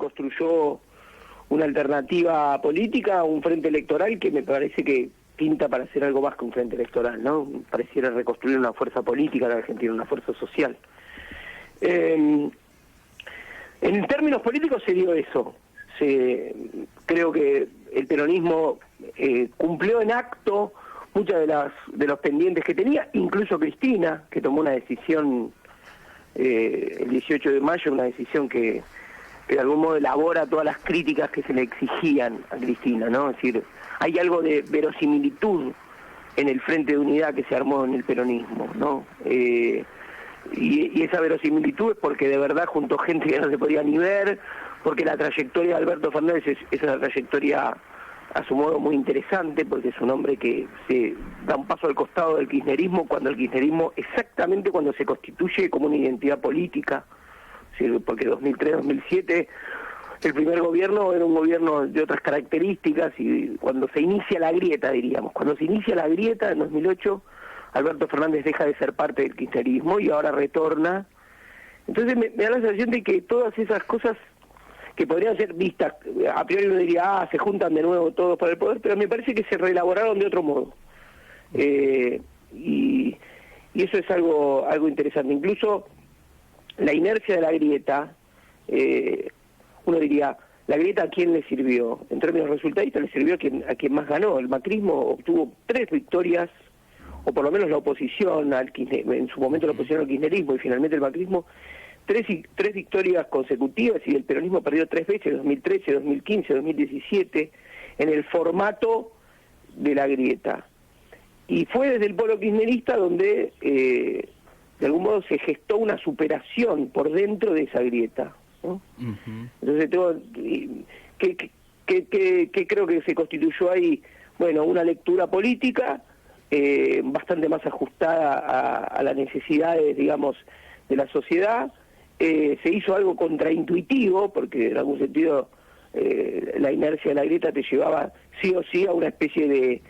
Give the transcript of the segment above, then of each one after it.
construyó una alternativa política, un frente electoral que me parece que pinta para hacer algo más que un frente electoral, ¿no? Pareciera reconstruir una fuerza política en Argentina, una fuerza social. En términos políticos se dio eso. Creo que el peronismo cumplió en acto muchas de los pendientes que tenía, incluso Cristina, que tomó una decisión el 18 de mayo, una decisión que de algún modo elabora todas las críticas que se le exigían a Cristina, ¿no? Es decir, hay algo de verosimilitud en el Frente de Unidad que se armó en el peronismo, ¿no? Y esa verosimilitud es porque de verdad juntó gente que no se podía ni ver, porque la trayectoria de Alberto Fernández es una trayectoria a su modo muy interesante, porque es un hombre que se da un paso al costado del kirchnerismo, cuando el kirchnerismo, exactamente cuando se constituye como una identidad política, porque 2003-2007 el primer gobierno era un gobierno de otras características, y cuando se inicia la grieta, diríamos, cuando se inicia la grieta en 2008, Alberto Fernández deja de ser parte del kirchnerismo y ahora retorna. Entonces me da la sensación de que todas esas cosas que podrían ser vistas, a priori uno diría, se juntan de nuevo todos para el poder, pero me parece que se reelaboraron de otro modo. Y eso es algo interesante. Incluso la inercia de la grieta, uno diría, ¿la grieta a quién le sirvió? En términos resultadistas le sirvió a quien más ganó. El macrismo obtuvo 3 victorias, o por lo menos la oposición, en su momento la oposición al kirchnerismo, y finalmente el macrismo, tres victorias consecutivas, y el peronismo perdió 3 veces, 2013, 2015, 2017, en el formato de la grieta. Y fue desde el polo kirchnerista donde de algún modo se gestó una superación por dentro de esa grieta, ¿no? Entonces ¿qué creo que se constituyó ahí? Bueno, una lectura política bastante más ajustada a las necesidades, digamos, de la sociedad. Se hizo algo contraintuitivo, porque en algún sentido la inercia de la grieta te llevaba sí o sí a una especie de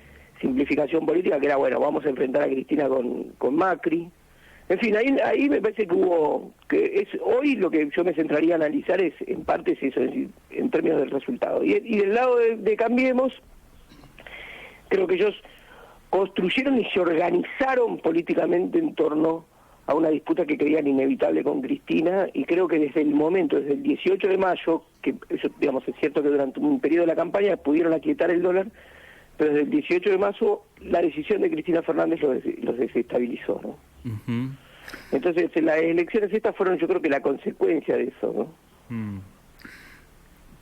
simplificación política, que era, bueno, vamos a enfrentar a Cristina con Macri. En fin, ahí me parece que hoy lo que yo me centraría a analizar es, en parte, es eso, es decir, en términos del resultado. Y del lado de Cambiemos, creo que ellos construyeron y se organizaron políticamente en torno a una disputa que creían inevitable con Cristina, y creo que desde el momento, desde el 18 de mayo, que eso, digamos, es cierto que durante un periodo de la campaña pudieron aquietar el dólar, pero desde el 18 de mayo la decisión de Cristina Fernández los desestabilizó, ¿no? Entonces las elecciones estas fueron, yo creo que la consecuencia de eso, ¿no?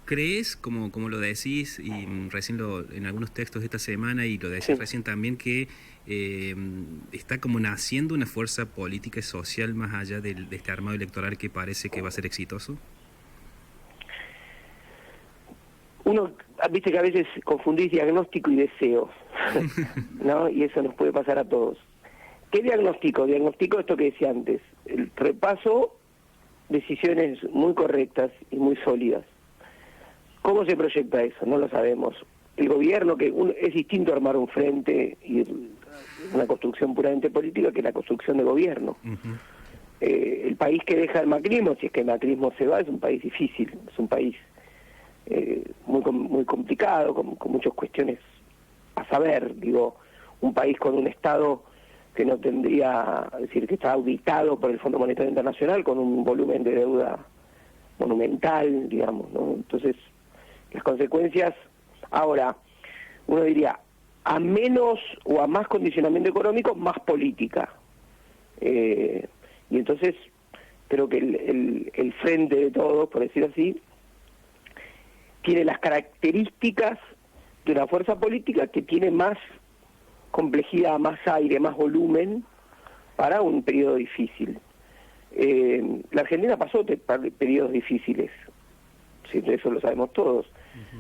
¿Crees, como lo decís, y recién en algunos textos de esta semana, y lo decís recién también, que está como naciendo una fuerza política y social más allá de este armado electoral que parece que va a ser exitoso? Uno, viste que a veces confundís diagnóstico y deseo, ¿no? Y eso nos puede pasar a todos. ¿Qué diagnóstico? Diagnóstico esto que decía antes, el repaso, decisiones muy correctas y muy sólidas. ¿Cómo se proyecta eso? No lo sabemos. El gobierno, es distinto armar un frente y una construcción puramente política que la construcción de gobierno. El país que deja el macrismo, si es que el macrismo se va, es un país difícil, es un país muy complicado, con muchas cuestiones a saber. Digo, un país con un Estado que no tendría, es decir, que está auditado por el Fondo Monetario Internacional, con un volumen de deuda monumental, digamos, ¿no? Entonces, las consecuencias, ahora, uno diría, a menos o a más condicionamiento económico, más política. Y entonces, creo que el frente de todos, por decir así, tiene las características de una fuerza política que tiene más complejidad, más aire, más volumen para un periodo difícil. La Argentina pasó periodos difíciles, sí, eso lo sabemos todos.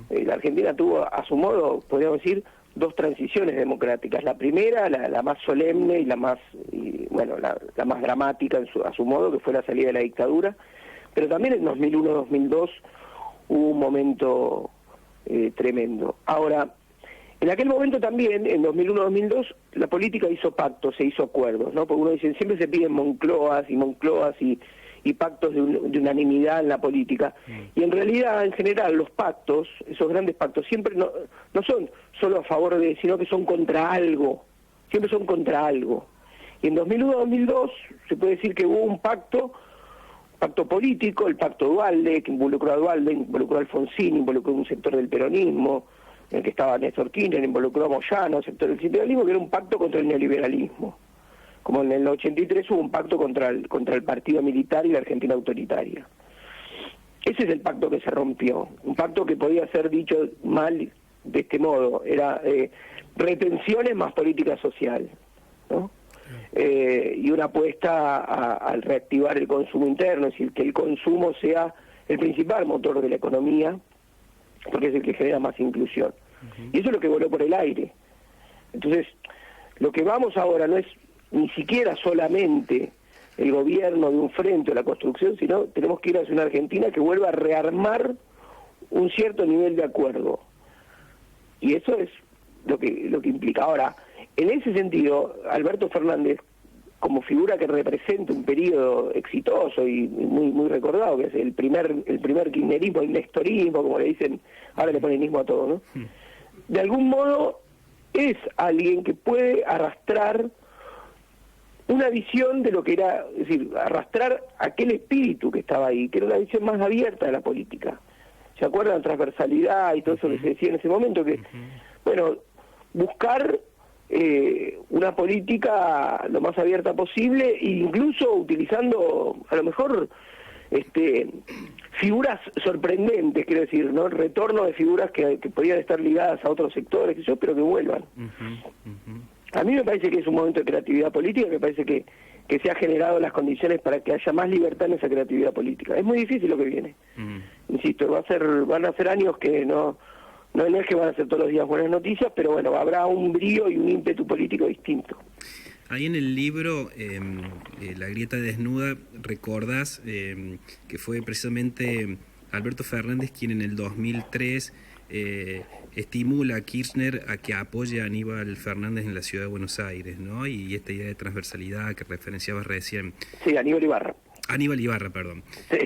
La Argentina tuvo, a su modo, podríamos decir, 2 transiciones democráticas. La primera, la más solemne y la más dramática a su modo, que fue la salida de la dictadura, pero también en 2001-2002 hubo un momento tremendo. Ahora, en aquel momento también, en 2001-2002, la política hizo pactos, se hizo acuerdos, ¿no? Porque uno dice, siempre se piden Moncloas y y pactos de unanimidad en la política. Y en realidad, en general, los pactos, esos grandes pactos, siempre no son solo a favor de, sino que son contra algo, siempre son contra algo. Y en 2001-2002 se puede decir que hubo un pacto político, el pacto Duhalde, que involucró a Duhalde, involucró a Alfonsín, involucró a un sector del peronismo, en el que estaba Néstor Kirchner, involucró a Moyano, sector del sindicalismo, que era un pacto contra el neoliberalismo. Como en el 83 hubo un pacto contra el partido militar y la Argentina autoritaria. Ese es el pacto que se rompió, un pacto que podía ser dicho mal de este modo, era retenciones más política social, ¿no? Y una apuesta al reactivar el consumo interno, es decir, que el consumo sea el principal motor de la economía, porque es el que genera más inclusión. Y eso es lo que voló por el aire. Entonces, lo que vamos ahora no es ni siquiera solamente el gobierno de un frente o la construcción, sino tenemos que ir hacia una Argentina que vuelva a rearmar un cierto nivel de acuerdo. Y eso es lo que implica. Ahora, en ese sentido, Alberto Fernández, como figura que representa un periodo exitoso y muy recordado, que es el primer kirchnerismo, el nestorismo, como le dicen, ahora le ponen ismo a todo, ¿no? De algún modo es alguien que puede arrastrar una visión de lo que era, es decir, arrastrar aquel espíritu que estaba ahí, que era una visión más abierta de la política. ¿Se acuerdan? Transversalidad y todo eso que se decía en ese momento, que, bueno, buscar una política lo más abierta posible, e incluso utilizando, a lo mejor, figuras sorprendentes, quiero decir, ¿no? El retorno de figuras que podían estar ligadas a otros sectores, pero que vuelvan. A mí me parece que es un momento de creatividad política, me parece que se ha generado las condiciones para que haya más libertad en esa creatividad política. Es muy difícil lo que viene. Insisto, van a ser años que no es que van a ser todos los días buenas noticias, pero bueno, habrá un brío y un ímpetu político distinto. Ahí en el libro, La grieta desnuda, recordás que fue precisamente Alberto Fernández quien en el 2003 estimula a Kirchner a que apoye a Aníbal Fernández en la ciudad de Buenos Aires, ¿no? Y esta idea de transversalidad que referenciabas recién. Sí, Aníbal Ibarra, perdón. Sí,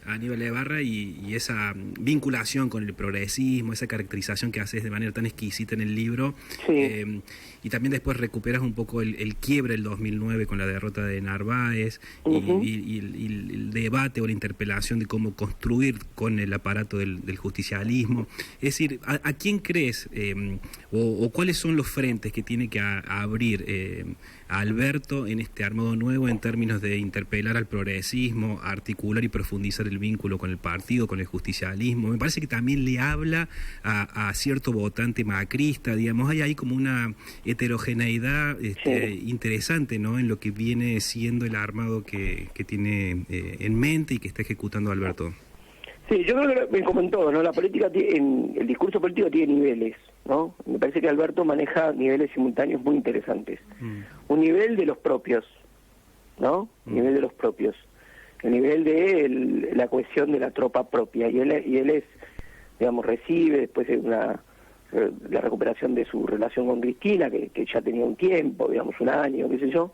Aníbal Ibarra y esa vinculación con el progresismo, esa caracterización que haces de manera tan exquisita en el libro. Sí. Y también después recuperas un poco el quiebre del 2009 con la derrota de Narváez y el debate o la interpelación de cómo construir con el aparato del justicialismo. Es decir, ¿a quién crees o cuáles son los frentes que tiene que abrir a Alberto en este armado nuevo en términos de interpelar al progresismo, articular y profundizar el vínculo con el partido, con el justicialismo? Me parece que también le habla a cierto votante macrista, digamos, hay ahí como una heterogeneidad interesante, ¿no?, en lo que viene siendo el armado que tiene en mente y que está ejecutando Alberto. Sí, yo creo que, como en todo, ¿no?, la política el discurso político tiene niveles, ¿no? Me parece que Alberto maneja niveles simultáneos muy interesantes. Un nivel de los propios, ¿no? Nivel de los propios. El nivel de la cohesión de la tropa propia. Y él es, digamos, recibe después de la recuperación de su relación con Cristina, que ya tenía un tiempo, digamos, un año, qué sé yo,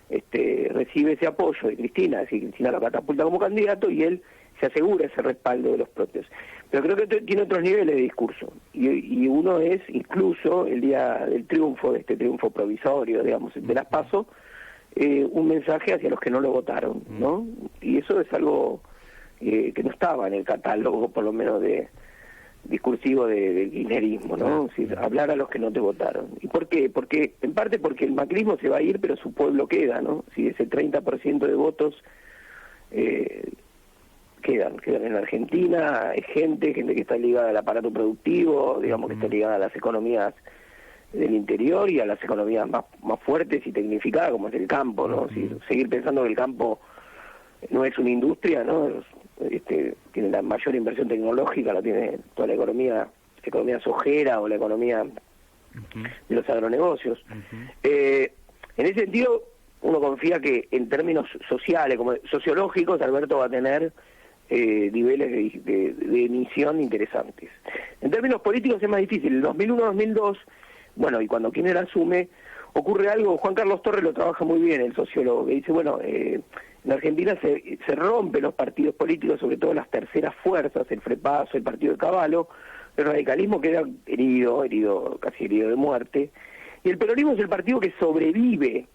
recibe ese apoyo de Cristina, es decir, Cristina lo catapulta como candidato y él se asegura ese respaldo de los propios. Pero creo que tiene otros niveles de discurso, y uno es incluso el día del triunfo, de este triunfo provisorio, digamos, de las PASO, un mensaje hacia los que no lo votaron, ¿no? Y eso es algo que no estaba en el catálogo, por lo menos discursivo del kirchnerismo, ¿no? Es decir, hablar a los que no te votaron. ¿Y por qué? Porque, en parte porque el macrismo se va a ir, pero su pueblo queda, ¿no? Si ese 30% de votos quedan en la Argentina, hay gente que está ligada al aparato productivo, digamos, que está ligada a las economías del interior y a las economías más fuertes y tecnificadas, como es el campo, ¿no? Seguir pensando que el campo no es una industria, ¿no? Tiene la mayor inversión tecnológica, la tiene toda la economía sojera o la economía de los agronegocios. En ese sentido, uno confía que en términos sociales, como sociológicos, Alberto va a tener niveles de emisión interesantes. En términos políticos es más difícil. En 2001-2002, bueno, y cuando Kirchner asume, ocurre algo. Juan Carlos Torres lo trabaja muy bien, el sociólogo, que dice, bueno, En Argentina se rompen los partidos políticos, sobre todo las terceras fuerzas, el Frepaso, el Partido de Cavallo, el radicalismo queda casi herido de muerte, y el peronismo es el partido que sobrevive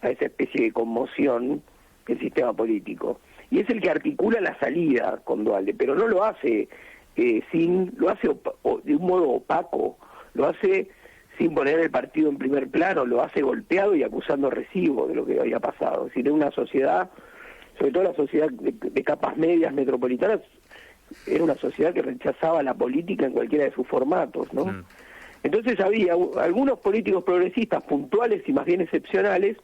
a esa especie de conmoción del sistema político, y es el que articula la salida con Duhalde, pero no lo hace lo hace de un modo opaco, lo hace sin poner el partido en primer plano, lo hace golpeado y acusando recibo de lo que había pasado. Es decir, en una sociedad, sobre todo la sociedad de capas medias metropolitanas, era una sociedad que rechazaba la política en cualquiera de sus formatos, ¿no? Sí. Entonces había algunos políticos progresistas puntuales y más bien excepcionales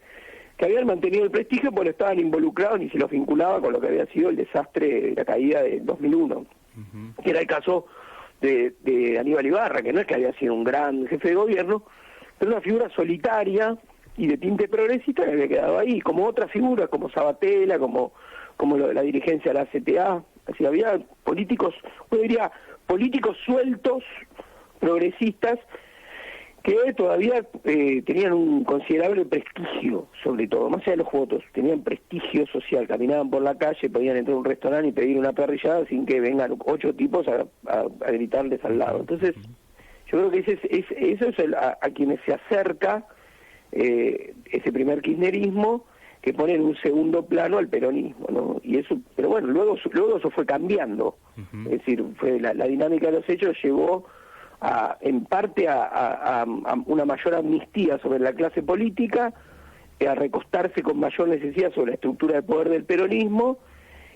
que habían mantenido el prestigio porque estaban involucrados y se los vinculaba con lo que había sido el desastre de la caída de 2001, que era el caso de Aníbal Ibarra, que no es que había sido un gran jefe de gobierno, pero una figura solitaria y de tinte progresista que había quedado ahí, como otras figuras, como Sabatella, como la dirigencia de la CTA. Así había políticos, uno diría, políticos sueltos, progresistas, que todavía tenían un considerable prestigio, sobre todo, más allá de los votos, tenían prestigio social, caminaban por la calle, podían entrar a un restaurante y pedir una parrillada sin que vengan 8 tipos a gritarles al lado. Entonces, yo creo que eso es a quienes se acerca ese primer kirchnerismo, que pone en un segundo plano al peronismo, ¿no? Y eso, pero bueno, luego eso fue cambiando. Es decir, fue la dinámica de los hechos llevó en parte a una mayor amnistía sobre la clase política, a recostarse con mayor necesidad sobre la estructura de poder del peronismo,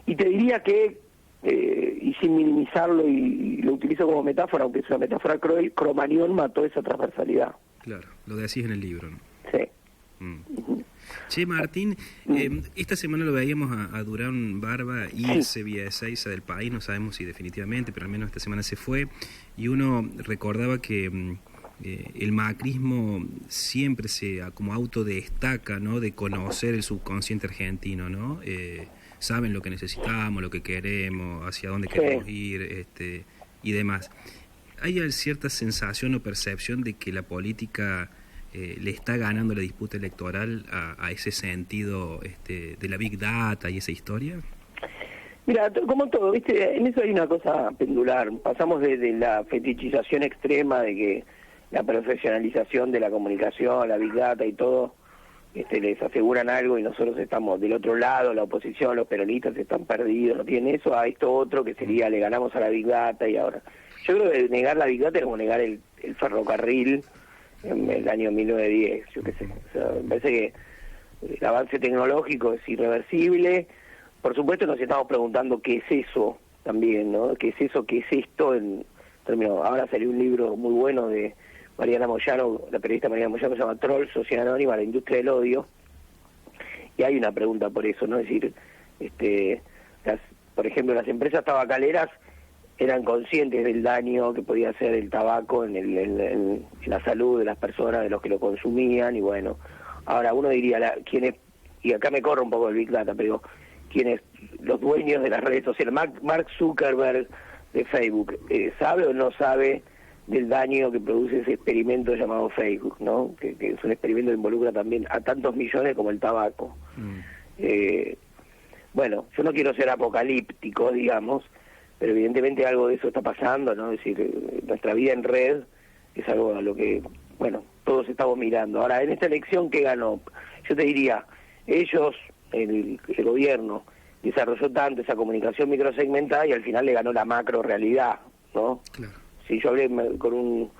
y te diría que, y sin minimizarlo, y lo utilizo como metáfora, aunque es una metáfora, Cromañón mató esa transversalidad. Claro, lo decís en el libro, ¿no? Sí. Che, Martín, esta semana lo veíamos a Durán Barba irse vía Ezeiza del país, no sabemos si definitivamente, pero al menos esta semana se fue, y uno recordaba que el macrismo siempre se como autodestaca, ¿no?, de conocer el subconsciente argentino, ¿no? Saben lo que necesitamos, lo que queremos, hacia dónde queremos ir, y demás. ¿Hay cierta sensación o percepción de que la política le está ganando la disputa electoral a ese sentido de la Big Data y esa historia? Mira, como todo, ¿viste? En eso hay una cosa pendular. Pasamos de la fetichización extrema de que la profesionalización de la comunicación, la Big Data y todo, les aseguran algo y nosotros estamos del otro lado, la oposición, los peronistas están perdidos, no tienen eso, a esto otro que sería le ganamos a la Big Data y ahora. Yo creo que negar la Big Data es como negar el ferrocarril en el año 1910, yo qué sé. O sea, me parece que el avance tecnológico es irreversible. Por supuesto nos estamos preguntando qué es eso también, ¿no? ¿Qué es eso? ¿Qué es esto? Ahora salió un libro muy bueno de Mariana Moyano, la periodista Mariana Moyano, se llama Troll, Sociedad Anónima, la industria del odio. Y hay una pregunta por eso, ¿no? Es decir, por ejemplo, las empresas tabacaleras eran conscientes del daño que podía hacer el tabaco en la salud de las personas, de los que lo consumían, y bueno, ahora uno diría, y acá me corro un poco el Big Data, pero los dueños de las redes sociales, Mark Zuckerberg de Facebook, ¿sabe o no sabe del daño que produce ese experimento llamado Facebook, ¿no? Que es un experimento que involucra también a tantos millones como el tabaco. Bueno, yo no quiero ser apocalíptico, digamos, pero evidentemente algo de eso está pasando, ¿no? Es decir, nuestra vida en red es algo a lo que, bueno, todos estamos mirando. Ahora, en esta elección, ¿qué ganó? Yo te diría, el gobierno desarrolló tanto esa comunicación microsegmentada y al final le ganó la macro realidad, ¿no? Claro. Si yo hablé con un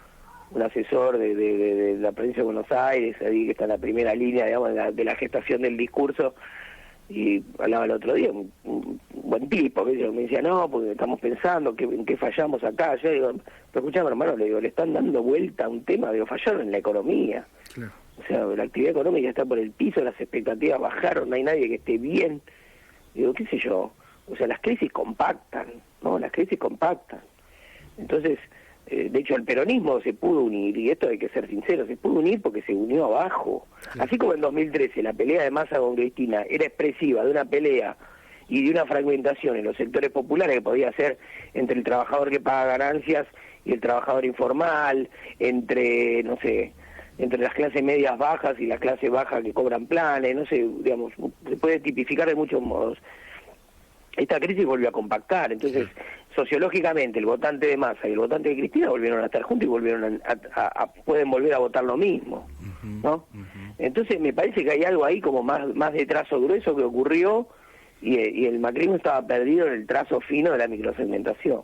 asesor de la provincia de Buenos Aires, ahí que está en la primera línea, digamos, de la gestación del discurso, y hablaba el otro día, un buen tipo, me decía, no, porque estamos pensando en qué fallamos acá. Yo digo, pero escuchame, hermano, le están dando vuelta a un tema, fallaron en la economía. Claro. O sea, la actividad económica está por el piso, las expectativas bajaron, no hay nadie que esté bien. Digo, qué sé yo, o sea, las crisis compactan, ¿no? Las crisis compactan. Entonces, de hecho, el peronismo se pudo unir, y esto hay que ser sincero, se pudo unir porque se unió abajo. Sí. Así como en 2013 la pelea de Massa con Cristina era expresiva de una pelea y de una fragmentación en los sectores populares que podía ser entre el trabajador que paga ganancias y el trabajador informal, entre, no sé, entre las clases medias bajas y las clases bajas que cobran planes, no sé, digamos, se puede tipificar de muchos modos. Esta crisis volvió a compactar, entonces sociológicamente el votante de Massa y el votante de Cristina volvieron a estar juntos y volvieron pueden volver a votar lo mismo, ¿no? Entonces me parece que hay algo ahí como más de trazo grueso que ocurrió y el macrismo estaba perdido en el trazo fino de la microsegmentación.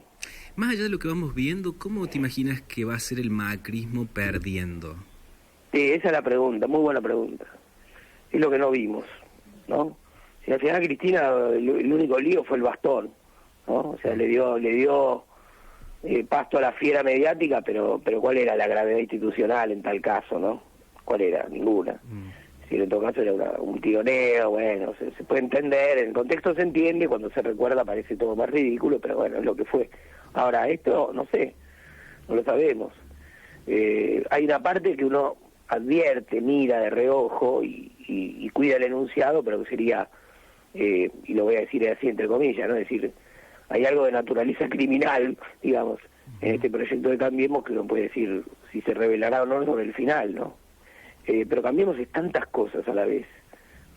Más allá de lo que vamos viendo, ¿cómo te imaginas que va a ser el macrismo perdiendo? Sí, esa es la pregunta, muy buena pregunta. Es lo que no vimos, ¿no? Si al final Cristina el único lío fue el bastón, ¿no? O sea, le dio pasto a la fiera mediática, pero ¿cuál era la gravedad institucional en tal caso, no? ¿Cuál era? Ninguna. Si en todo caso era un tironeo, bueno, se puede entender, en el contexto se entiende, cuando se recuerda parece todo más ridículo, pero bueno, es lo que fue. Ahora, esto, no sé, no lo sabemos. Hay una parte que uno advierte, mira de reojo y cuida el enunciado, pero que sería, y lo voy a decir así entre comillas, ¿no? Es decir, hay algo de naturaleza criminal, digamos, en este proyecto de Cambiemos que uno puede decir si se revelará o no sobre el final, ¿no? Pero Cambiemos es tantas cosas a la vez,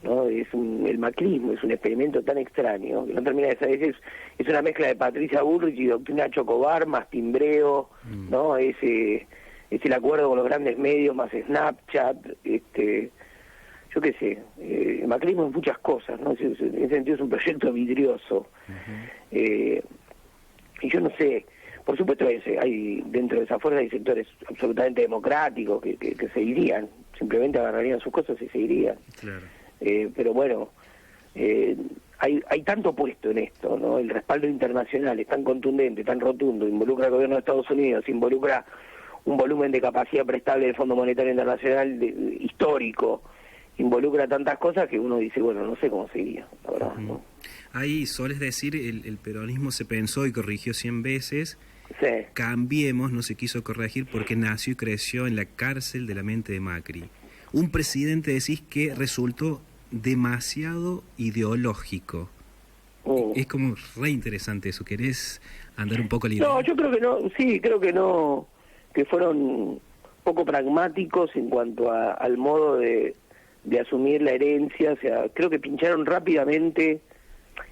¿no? El macrismo es un experimento tan extraño que no termina de saber, es una mezcla de Patricia Bullrich y doctrina Chocobar más timbreo, ¿no? Es el acuerdo con los grandes medios más Snapchat, yo qué sé, el macrismo es muchas cosas, ¿no? En ese sentido es un proyecto vidrioso. Y yo no sé, por supuesto hay dentro de esa fuerza hay sectores absolutamente democráticos que se irían, simplemente agarrarían sus cosas y se irían. Claro. Pero bueno, hay tanto puesto en esto, ¿no? El respaldo internacional es tan contundente, tan rotundo, involucra al gobierno de Estados Unidos, involucra un volumen de capacidad prestable del Fondo Monetario Internacional histórico, involucra tantas cosas que uno dice, bueno, no sé cómo seguiría, la verdad, ¿no? Ahí sueles decir, el peronismo se pensó y corrigió 100 veces, sí. Cambiemos no se quiso corregir porque nació y creció en la cárcel de la mente de Macri. Un presidente, decís, que resultó demasiado ideológico. Es como re interesante eso. ¿Querés andar un poco a la idea? No, yo creo que no, sí, creo que no, que fueron poco pragmáticos en cuanto al modo de asumir la herencia, o sea, creo que pincharon rápidamente,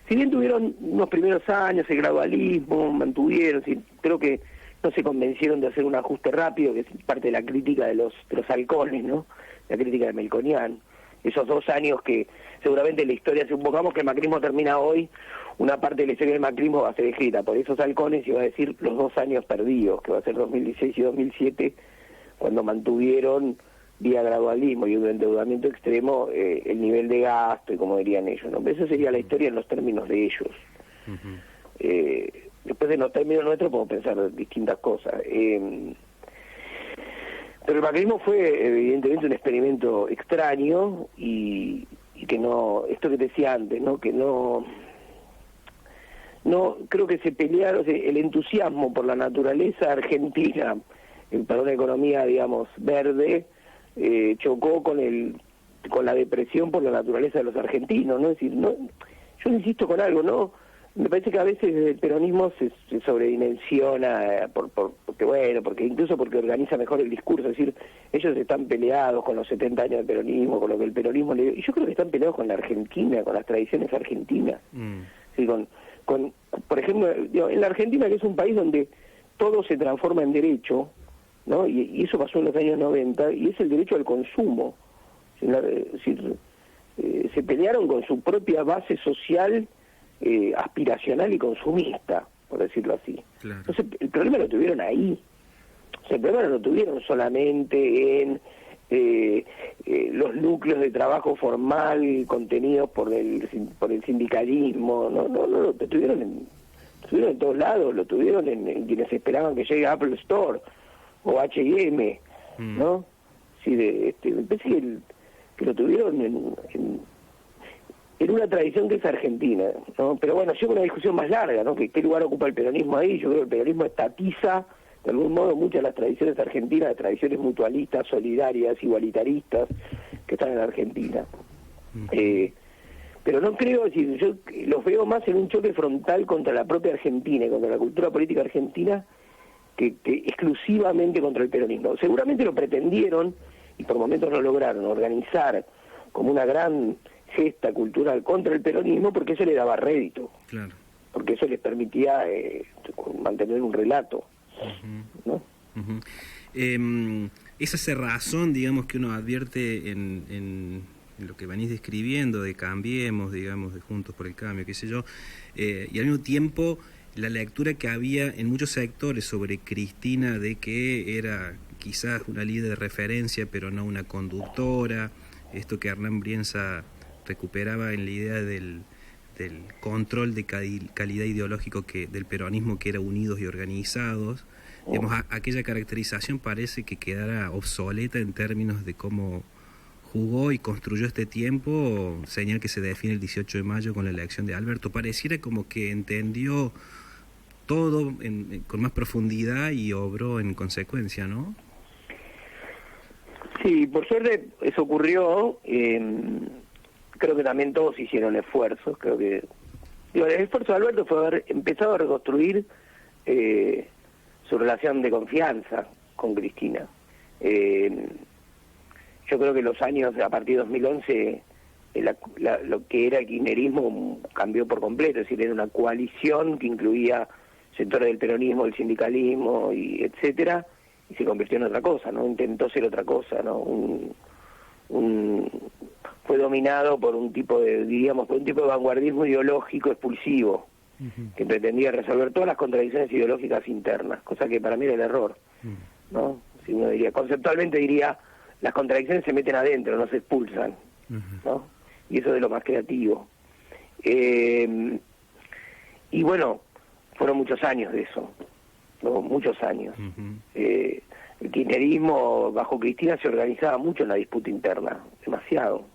si bien tuvieron unos primeros años el gradualismo, mantuvieron, sí, creo que no se convencieron de hacer un ajuste rápido, que es parte de la crítica de los halcones, ¿no? La crítica de Melconian, esos 2 años que seguramente la historia, si supongamos que el macrismo termina hoy, una parte de la historia del macrismo va a ser escrita por esos halcones y va a decir los 2 años perdidos, que va a ser 2016 y 2007, cuando mantuvieron vía gradualismo y un endeudamiento extremo el nivel de gasto y como dirían ellos, ¿no? Esa sería la historia en los términos de ellos. Después en los términos nuestros podemos pensar distintas cosas. Pero el macrismo fue evidentemente un experimento extraño y que no, esto que te decía antes, ¿no? Que no creo que se pelearon, el entusiasmo por la naturaleza argentina, para una economía, digamos, verde, chocó con la depresión por la naturaleza de los argentinos, ¿no? Es decir, no, yo insisto con algo, ¿no? Me parece que a veces el peronismo se sobredimensiona porque incluso porque organiza mejor el discurso, es decir, ellos están peleados con los 70 años de peronismo, con lo que el peronismo le dio, y yo creo que están peleados con la Argentina, con las tradiciones argentinas. Sí, por ejemplo, en la Argentina, que es un país donde todo se transforma en derecho, ¿no? Y eso pasó en los años 90, y es el derecho al consumo. Se pelearon con su propia base social, aspiracional y consumista, por decirlo así. Claro. Entonces, el problema lo tuvieron ahí. O sea, el problema no lo tuvieron solamente en los núcleos de trabajo formal contenidos por el sindicalismo, no, lo tuvieron en todos lados, lo tuvieron en quienes esperaban que llegue Apple Store o H&M, ¿no? Sí, me parece que lo tuvieron en una tradición que es argentina, ¿no? Pero bueno, lleva una discusión más larga, ¿no? ¿Qué lugar ocupa el peronismo ahí? Yo creo que el peronismo estatiza de algún modo muchas de las tradiciones argentinas, de tradiciones mutualistas, solidarias, igualitaristas, que están en la Argentina. Pero no creo, es decir, yo los veo más en un choque frontal contra la propia Argentina y contra la cultura política argentina que exclusivamente contra el peronismo. Seguramente lo pretendieron y por momentos lo lograron organizar como una gran gesta cultural contra el peronismo, porque eso le daba rédito, claro, porque eso les permitía mantener un relato, ¿no? Esa cerrazón, digamos, que uno advierte en lo que venís describiendo, de Cambiemos, digamos, de Juntos por el Cambio, qué sé yo, y al mismo tiempo la lectura que había en muchos sectores sobre Cristina, de que era quizás una líder de referencia, pero no una conductora, esto que Hernán Brienza recuperaba en la idea del control de calidad ideológico del peronismo, que era unidos y organizados. Digamos, aquella caracterización parece que quedara obsoleta en términos de cómo jugó y construyó este tiempo, señal que se define el 18 de mayo con la elección de Alberto. Pareciera como que entendió todo con más profundidad y obró en consecuencia, ¿no? Sí, por suerte eso ocurrió. Creo que también todos hicieron esfuerzos. Creo que el esfuerzo de Alberto fue haber empezado a reconstruir su relación de confianza con Cristina. Yo creo que los años a partir de 2011 lo que era el kirchnerismo cambió por completo, es decir, era una coalición que incluía sectores del peronismo, del sindicalismo, y etcétera, y se convirtió en otra cosa, ¿no? Intentó ser otra cosa, ¿no? Fue dominado por un tipo de vanguardismo ideológico expulsivo, que pretendía resolver todas las contradicciones ideológicas internas, cosa que para mí era el error, ¿no? Si uno diría, conceptualmente diría, las contradicciones se meten adentro, no se expulsan, ¿no? Y eso es de lo más creativo. Y bueno, fueron muchos años de eso, ¿no? Muchos años. El kirchnerismo bajo Cristina se organizaba mucho en la disputa interna, demasiado.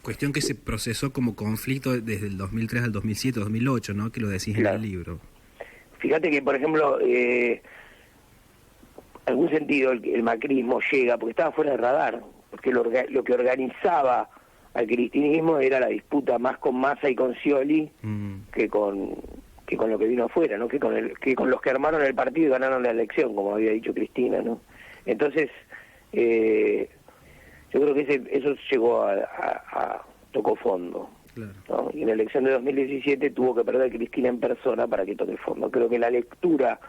Cuestión que se procesó como conflicto desde el 2003 al 2007, 2008, ¿no? Que lo decís en el libro. Fíjate que, por ejemplo, en algún sentido el macrismo llega, porque estaba fuera de radar, porque lo que organizaba al cristinismo era la disputa más con Massa y con Scioli que con lo que vino afuera, ¿no? Que con los que armaron el partido y ganaron la elección, como había dicho Cristina, ¿no? Entonces, yo creo que eso llegó tocó fondo, claro, ¿no? Y en la elección de 2017 tuvo que perder Cristina en persona para que toque fondo. Creo que la lectura,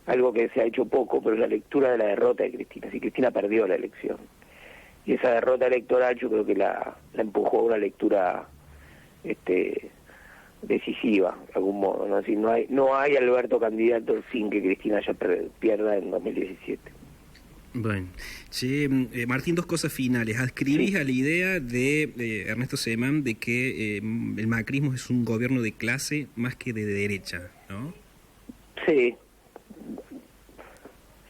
algo que se ha hecho poco, pero la lectura de la derrota de Cristina, si Cristina perdió la elección, y esa derrota electoral yo creo que la empujó a una lectura decisiva, de algún modo, ¿no? Así, no hay Alberto candidato sin que Cristina pierda en 2017. Bueno, sí, Martín, dos cosas finales. Adscribís a la idea de Ernesto Semán de que el macrismo es un gobierno de clase más que de derecha, ¿no? Sí,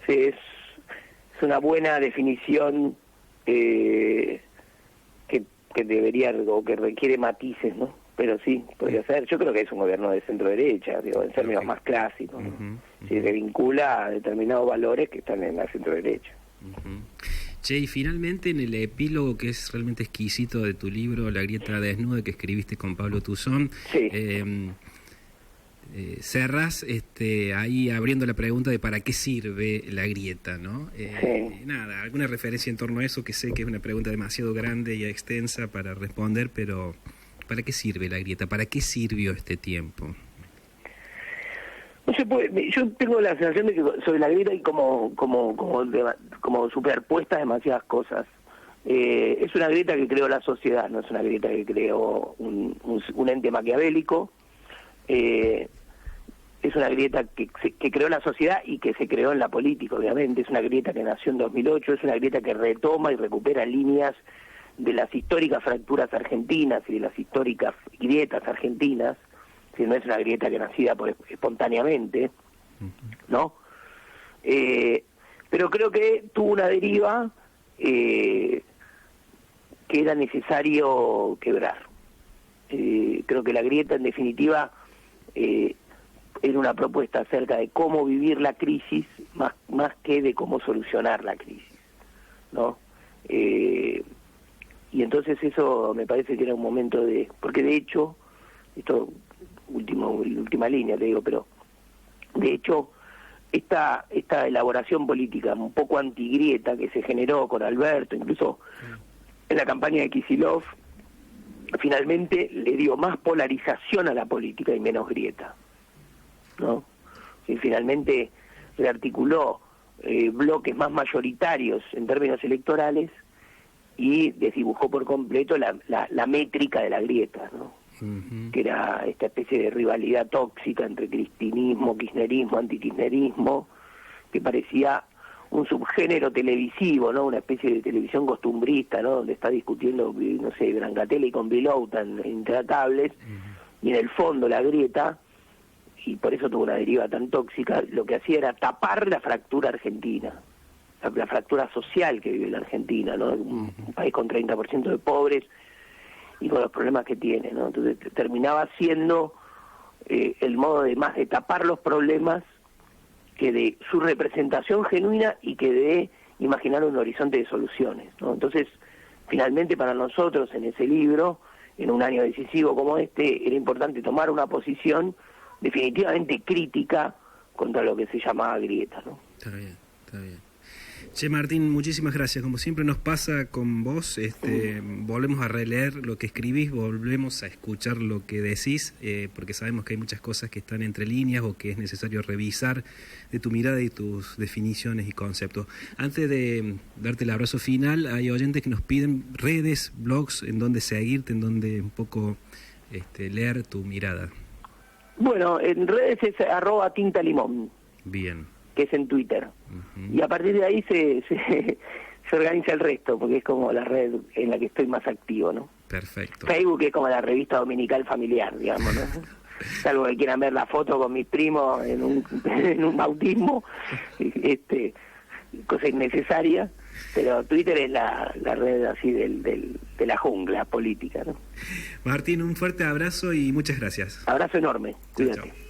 es una buena definición que debería, o que requiere matices, ¿no? Pero sí, podría ser. Yo creo que es un gobierno de centro-derecha, digo, en términos más clásicos, ¿no? Sí, que vincula a determinados valores que están en la centro-derecha. Che, y finalmente en el epílogo, que es realmente exquisito, de tu libro La grieta desnuda, que escribiste con Pablo Tuzón, sí, cerrás ahí abriendo la pregunta de para qué sirve la grieta, ¿no? Sí. Nada, alguna referencia en torno a eso, que sé que es una pregunta demasiado grande y extensa para responder, pero ¿para qué sirve la grieta? ¿Para qué sirvió este tiempo? No se puede, yo tengo la sensación de que sobre la grieta hay como superpuestas demasiadas cosas. Es una grieta que creó la sociedad, no es una grieta que creó un ente maquiavélico. Es una grieta que creó la sociedad y que se creó en la política, obviamente. Es una grieta que nació en 2008, es una grieta que retoma y recupera líneas de las históricas fracturas argentinas y de las históricas grietas argentinas. Si no es una grieta que nacida espontáneamente, ¿no? Pero creo que tuvo una deriva que era necesario quebrar. Creo que la grieta, en definitiva, era una propuesta acerca de cómo vivir la crisis más que de cómo solucionar la crisis, ¿no? Y entonces eso me parece que era un momento porque de hecho, esto última línea te digo, pero de hecho esta elaboración política un poco antigrieta que se generó con Alberto, incluso en la campaña de Kicillof, finalmente le dio más polarización a la política y menos grieta, ¿no? Y finalmente rearticuló bloques más mayoritarios en términos electorales y desdibujó por completo la métrica de la grieta, ¿no? Uh-huh. Que era esta especie de rivalidad tóxica entre cristinismo, kirchnerismo, antikirchnerismo, que parecía un subgénero televisivo, ¿no? Una especie de televisión costumbrista, ¿no? Donde está discutiendo, no sé, Brancatelli con Bilou tan intratables, uh-huh. Y en el fondo la grieta, y por eso tuvo una deriva tan tóxica, lo que hacía era tapar la fractura argentina, la fractura social que vive la Argentina, ¿no? Un país con 30% de pobres y con los problemas que tiene, ¿no? Entonces terminaba siendo el modo de tapar los problemas que de su representación genuina y que de imaginar un horizonte de soluciones, ¿no? Entonces, finalmente para nosotros en ese libro, en un año decisivo como este, era importante tomar una posición definitivamente crítica contra lo que se llamaba grieta, ¿no? Está bien, está bien. Che, Martín, muchísimas gracias. Como siempre nos pasa con vos, volvemos a releer lo que escribís, volvemos a escuchar lo que decís, porque sabemos que hay muchas cosas que están entre líneas o que es necesario revisar de tu mirada y tus definiciones y conceptos. Antes de darte el abrazo final, hay oyentes que nos piden redes, blogs, en donde seguirte, en donde un poco leer tu mirada. Bueno, en redes es @tintalimón. Bien. Que es en Twitter. Uh-huh. Y a partir de ahí se organiza el resto, porque es como la red en la que estoy más activo, ¿no? Perfecto. Facebook es como la revista dominical familiar, digamos, ¿no? Salvo que quieran ver la foto con mis primos en un bautismo, cosa innecesaria, pero Twitter es la red así de la jungla política, ¿no? Martín, un fuerte abrazo y muchas gracias. Abrazo enorme, cuídate. Chao.